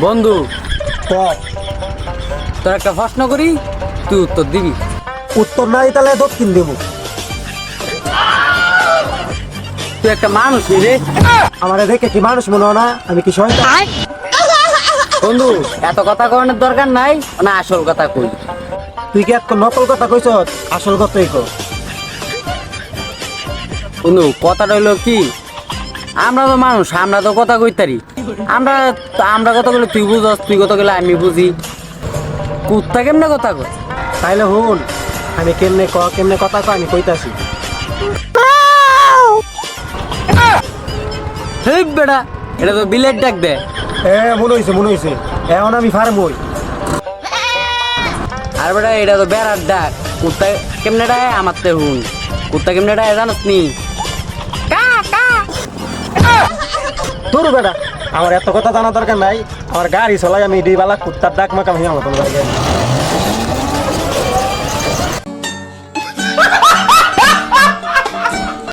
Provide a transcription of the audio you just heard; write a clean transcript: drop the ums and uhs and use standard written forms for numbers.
বন্ধু, কর। তোর একটা প্রশ্ন করি, তুই উত্তর দিবি। উত্তর নাই তাহলে দক্ষিণ দেবো। তুই একটা মানুষ রে। আমার দেখে কি মানুষ মনে হয় না? আমি কি শয়তান? বন্ধু, এত কথা কওয়ানোর দরকার নাই, না আসল কথা কই। তুই কি এত নকল কথা কইছ? আসল কথাই কর। বন্ধু, কথাটা হইলো কি, আমরা তো মানুষ, আমরা তো কথা কইতারি। আমরা আমরা কথা বলে তুই বুঝস, তুই কথা বলে আমি বুঝি। কুত্তা কেমনে কথা কয়? তাইলে হুন, আমি কেমনে কথা কয় আমি কইতাছি। হেই বেটা, এটা তো বিলেট ডাক দে। মনে হইছে এখন আমি ফার্ম হই। আর বেটা, এটা তো বেড়ার ডাক। কুত্তা কেমনে ডায় আমার তে হুন। কুত্তা কেমনে ডায় জানাস নি? তোর বেটা, আমার এত কথা জানা দরকার নাই। আমার গাড়ি চলাই আমি ডিবালা কুত্তার ডাক মাকাম হিয়া মতন লাগে।